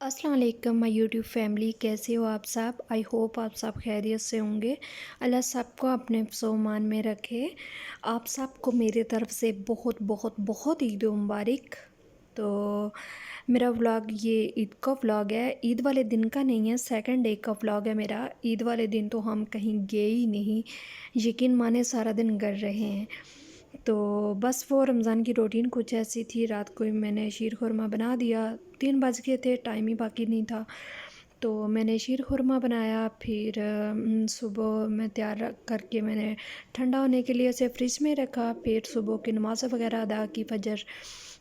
अस्सलाम वालेकुम my YouTube family, कैसे हो आप सब। आई होप आप सब खैरियत से होंगे। अल्लाह सबको अपने फ़ोमान में रखे। आप सबको मेरी तरफ से बहुत बहुत बहुत ईद मुबारक। तो मेरा व्लॉग ये ईद का व्लॉग है, ईद वाले दिन का नहीं है, सेकंड डे का व्लॉग है मेरा। ईद वाले दिन तो हम कहीं गए ही नहीं, यकीन माने सारा दिन घर रहे हैं। तो बस वो रमज़ान की रूटीन कुछ ऐसी थी। रात को ही मैंने शीर खुरमा बना दिया, 3 बज गए थे, टाइम ही बाकी नहीं था। तो मैंने शीर खुरमा बनाया, फिर सुबह में तैयार करके मैंने ठंडा होने के लिए उसे फ्रिज में रखा। फिर सुबह की नमाज़ वगैरह अदा की फजर।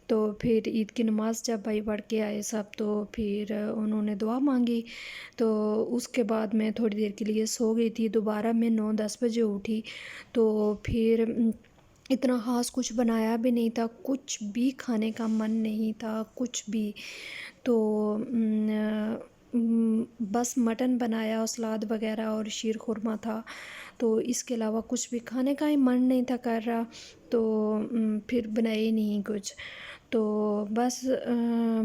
तो फिर ईद की नमाज़ जब भाई पढ़ के आए सब, तो फिर उन्होंने दुआ मांगी। तो उसके बाद मैं थोड़ी देर के लिए सो गई थी। दोबारा मैं 9-10 बजे उठी। तो फिर इतना ख़ास कुछ बनाया भी नहीं था, कुछ भी खाने का मन नहीं था, कुछ भी। तो बस मटन बनाया और सलाद वगैरह और शीर खुरमा था। तो इसके अलावा कुछ भी खाने का ही मन नहीं था कर रहा। तो फिर बनाए ही नहीं कुछ। तो बस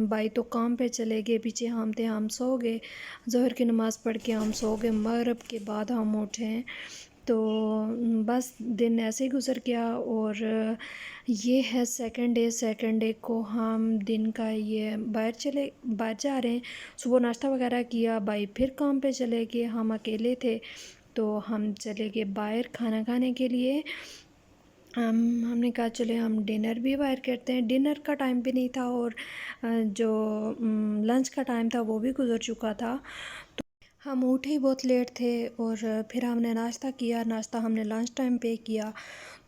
भाई तो काम पे चले गए, पीछे हम थे, हम सो गए। ज़ोहर की नमाज़ पढ़ के हम सो गए, मगरिब के बाद हम उठे हैं। तो बस दिन ऐसे ही गुज़र गया। और ये है सेकंड डे को हम दिन का ये बाहर जा रहे हैं। सुबह नाश्ता वगैरह किया, भाई फिर काम पे चले गए, हम अकेले थे। तो हम चले गए बाहर खाना खाने के लिए। हमने कहा चले हम डिनर भी बाहर करते हैं। डिनर का टाइम भी नहीं था, और जो लंच का टाइम था वो भी गुज़र चुका था। हम उठे ही बहुत लेट थे, और फिर हमने नाश्ता किया। नाश्ता हमने लंच टाइम पे किया।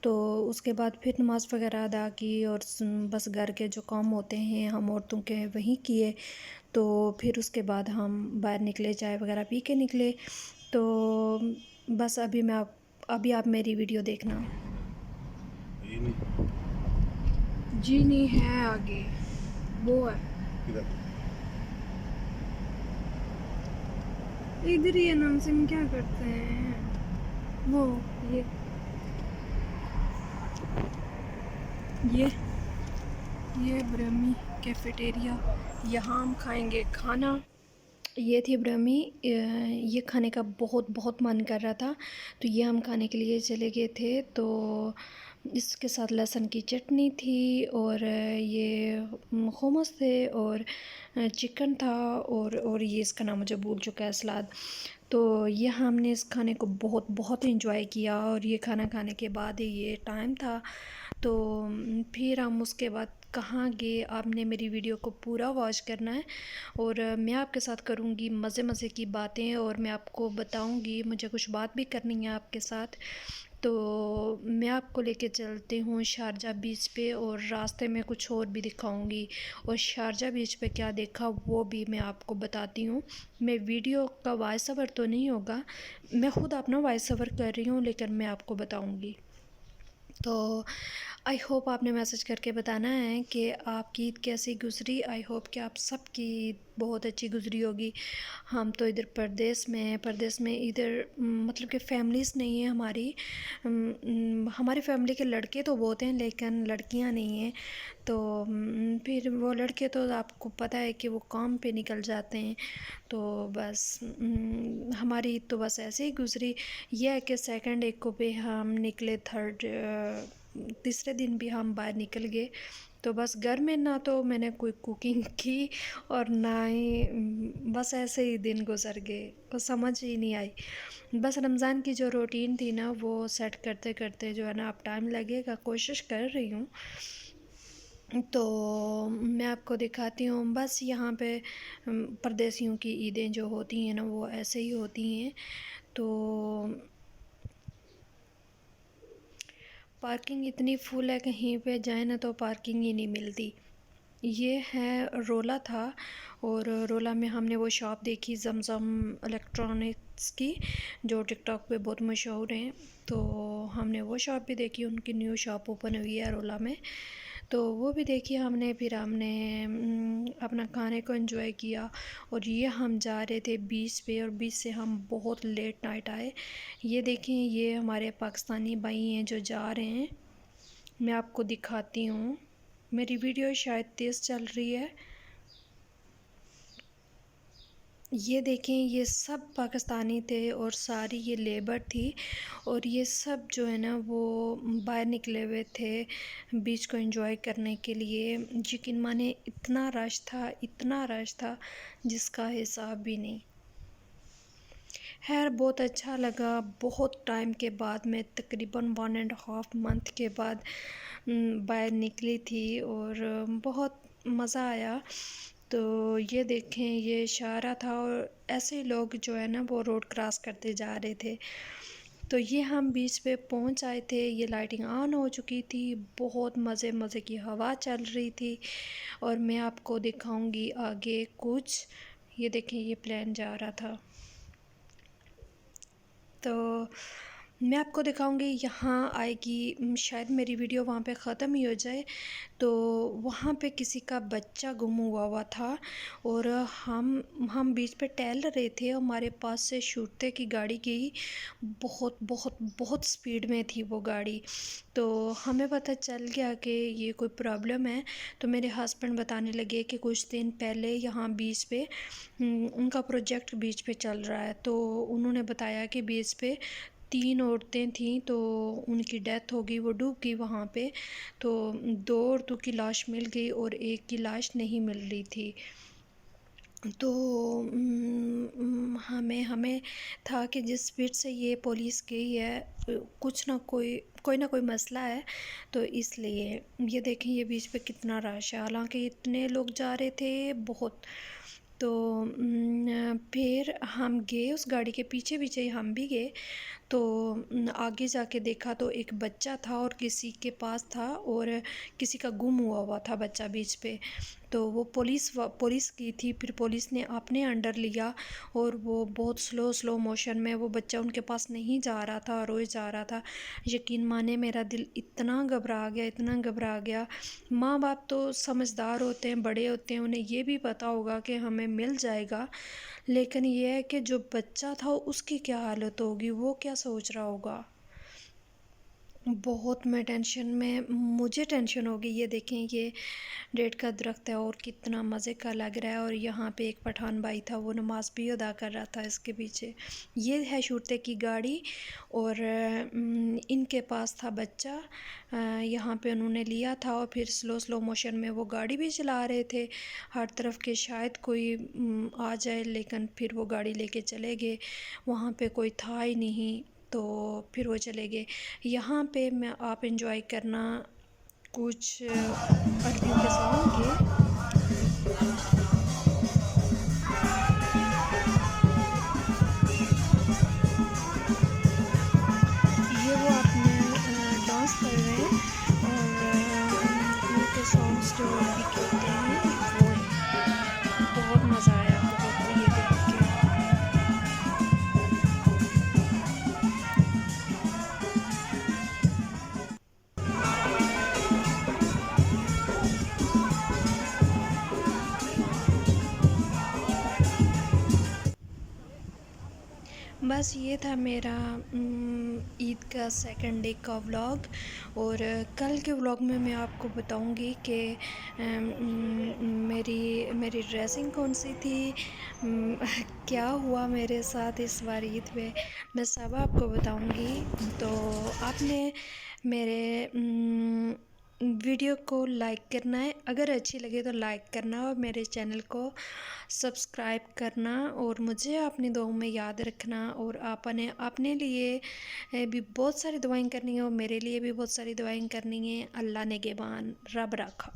तो उसके बाद फिर नमाज़ वगैरह अदा की, और बस घर के जो काम होते हैं हम औरतों के वही किए। तो फिर उसके बाद हम बाहर निकले, चाय वगैरह पी के निकले। तो बस अभी आप मेरी वीडियो देखना। ये नहीं। जी नहीं है आगे, वो है किधर? इधर ही है। नाम से हम क्या करते हैं वो, ये ये ये ब्रह्मी कैफ़ेटेरिया, यहाँ हम खाएंगे खाना। ये थी ब्रह्मी। ये खाने का बहुत बहुत मन कर रहा था, तो ये हम खाने के लिए चले गए थे। तो इसके साथ लहसुन की चटनी थी, और ये hummus थे, और चिकन था, और ये इसका नाम मुझे भूल चुका है, सलाद। तो ये हमने इस खाने को बहुत बहुत इंजॉय किया। और ये खाना खाने के बाद ही ये टाइम था। तो फिर हम उसके बाद कहाँ गए, आपने मेरी वीडियो को पूरा वॉच करना है। और मैं आपके साथ करूँगी मज़े मज़े की बातें, और मैं आपको बताऊँगी, मुझे कुछ बात भी करनी है आपके साथ। तो मैं आपको लेके चलती हूँ शारजा बीच पे, और रास्ते में कुछ और भी दिखाऊंगी। और शारजा बीच पे क्या देखा वो भी मैं आपको बताती हूँ। मैं वीडियो का वॉइस ओवर तो नहीं होगा, मैं ख़ुद अपना वॉइस ओवर कर रही हूँ, लेकिन मैं आपको बताऊँगी। तो आई होप आपने मैसेज करके बताना है कि आपकी ईद कैसी गुज़री। आई होप कि आप सबकी ईद बहुत अच्छी गुज़री होगी। हम तो इधर परदेस में हैं, परदेस में इधर मतलब कि फैमिलीज़ नहीं है हमारी। हमारी फैमिली के लड़के तो बहुत हैं, लेकिन लड़कियां नहीं हैं। तो फिर वो लड़के तो आपको पता है कि वो काम पे निकल जाते हैं। तो बस हमारी ईद तो बस ऐसे ही गुज़री। यह है कि सेकंड डे को भी हम निकले, तीसरे दिन भी हम बाहर निकल गए। तो बस घर में ना तो मैंने कोई कुकिंग की, और ना ही बस ऐसे ही दिन गुजर गए, कुछ समझ ही नहीं आई। बस रमज़ान की जो रूटीन थी ना, वो सेट करते करते जो है ना, अब टाइम लगेगा, कोशिश कर रही हूँ। तो मैं आपको दिखाती हूँ। बस यहाँ पे परदेसियों की ईदें जो होती हैं ना, वो ऐसे ही होती हैं। तो पार्किंग इतनी फुल है, कहीं पे जाए ना तो पार्किंग ही नहीं मिलती। ये है रोला था, और रोला में हमने वो शॉप देखी जमजम इलेक्ट्रॉनिक्स की, जो टिकटॉक पे बहुत मशहूर हैं। तो हमने वो शॉप भी देखी, उनकी न्यू शॉप ओपन हुई है रोला में। तो वो भी देखी हमने। फिर हमने अपना खाने को एंजॉय किया। और ये हम जा रहे थे बीच पे, और बीच से हम बहुत लेट नाइट आए। ये देखें, ये हमारे पाकिस्तानी भाई हैं जो जा रहे हैं। मैं आपको दिखाती हूँ। मेरी वीडियो शायद तेज़ चल रही है। یہ دیکھیں یہ سب پاکستانی تھے اور ساری یہ لیبر تھی، اور یہ سب جو ہے نا وہ باہر نکلے ہوئے تھے بیچ کو انجوائے کرنے کے لیے۔ یقین مانے اتنا رش تھا جس کا حساب بھی نہیں۔ خیر بہت اچھا لگا، بہت ٹائم کے بعد میں تقریباً 1.5 منتھ کے بعد باہر نکلی تھی اور بہت مزہ آیا۔ تو یہ دیکھیں یہ اشارہ تھا اور ایسے لوگ جو ہے نا وہ روڈ کراس کرتے جا رہے تھے۔ تو یہ ہم بیچ پہ پہنچ آئے تھے، یہ لائٹنگ آن ہو چکی تھی، بہت مزے کی ہوا چل رہی تھی، اور میں آپ کو دکھاؤں گی آگے کچھ۔ یہ دیکھیں یہ پلین جا رہا تھا، تو میں آپ کو دکھاؤں گی یہاں آئے گی، شاید میری ویڈیو وہاں پہ ختم ہی ہو جائے۔ تو وہاں پہ کسی کا بچہ گم ہوا تھا، اور ہم بیچ پہ ٹہل رہے تھے، ہمارے پاس سے شوٹے کی گاڑی گئی، بہت سپیڈ میں تھی وہ گاڑی۔ تو ہمیں پتہ چل گیا کہ یہ کوئی پرابلم ہے، تو میرے ہسبینڈ بتانے لگے کہ کچھ دن پہلے یہاں بیچ پہ ان کا پروجیکٹ بیچ پہ چل رہا ہے، تو انہوں نے بتایا کہ بیچ پہ 3 عورتیں تھیں تو ان کی ڈیتھ ہو گئی، وہ ڈوب گئی وہاں پہ۔ تو 2 عورتوں کی لاش مل گئی اور ایک کی لاش نہیں مل رہی تھی۔ تو ہمیں تھا کہ جس سپیڈ سے یہ پولیس گئی ہے کچھ نہ کوئی نہ کوئی مسئلہ ہے، تو اس لیے یہ دیکھیں یہ بیچ پہ کتنا رش ہے، حالانکہ اتنے لوگ جا رہے تھے بہت۔ تو پھر ہم گئے اس گاڑی کے پیچھے ہی ہم بھی گئے، تو آگے جا کے دیکھا تو ایک بچہ تھا اور کسی کے پاس تھا، اور کسی کا گم ہوا تھا بچہ بیچ پہ۔ تو وہ پولیس کی تھی، پھر پولیس نے اپنے انڈر لیا، اور وہ بہت سلو موشن میں وہ بچہ ان کے پاس نہیں جا رہا تھا، روئے جا رہا تھا۔ یقین مانے میرا دل اتنا گھبرا گیا۔ ماں باپ تو سمجھدار ہوتے ہیں، بڑے ہوتے ہیں، انہیں یہ بھی پتہ ہوگا کہ ہمیں مل جائے گا، لیکن یہ ہے کہ جو بچہ تھا اس کی کیا حالت ہوگی، وہ کیا سوچ رہا ہوگا۔ بہت مجھے ٹینشن ہوگی۔ یہ دیکھیں یہ ریٹ کا درخت ہے اور کتنا مزے کا لگ رہا ہے، اور یہاں پہ ایک پٹھان بھائی تھا، وہ نماز بھی ادا کر رہا تھا اس کے پیچھے۔ یہ ہے شورتے کی گاڑی، اور ان کے پاس تھا بچہ، یہاں پہ انہوں نے لیا تھا، اور پھر سلو موشن میں وہ گاڑی بھی چلا رہے تھے ہر طرف کے شاید کوئی آ جائے، لیکن پھر وہ گاڑی لے کے چلے گئے، وہاں پہ کوئی تھا ہی نہیں، تو پھر وہ چلے گئے۔ یہاں پہ آپ انجوائے کرنا کچھ عربیوں کے سانگ کے۔ یہ وہ اپنے ڈانس کر رہے ہیں، اور ان کے سانگس جو عربی کے ہوتے ہیں وہ ہیں۔ بہت مزہ آیا، بہت یہ دیکھ کے۔ بس یہ تھا میرا عید کا سیکنڈ ڈے کا ولاگ، اور کل کے ولاگ میں آپ کو بتاؤں گی کہ میری ڈریسنگ کون سی تھی، کیا ہوا میرے ساتھ اس بار عید پہ، میں سب آپ کو بتاؤں گی۔ تو آپ نے میرے ویڈیو کو لائک کرنا ہے، اگر اچھی لگے تو لائک کرنا، اور میرے چینل کو سبسکرائب کرنا، اور مجھے اپنی دعاؤں میں یاد رکھنا، اور آپ نے اپنے لیے بھی بہت ساری دعائیں کرنی ہیں، اور میرے لیے بھی بہت ساری دعائیں کرنی ہیں۔ اللہ نگہبان، رب رکھا۔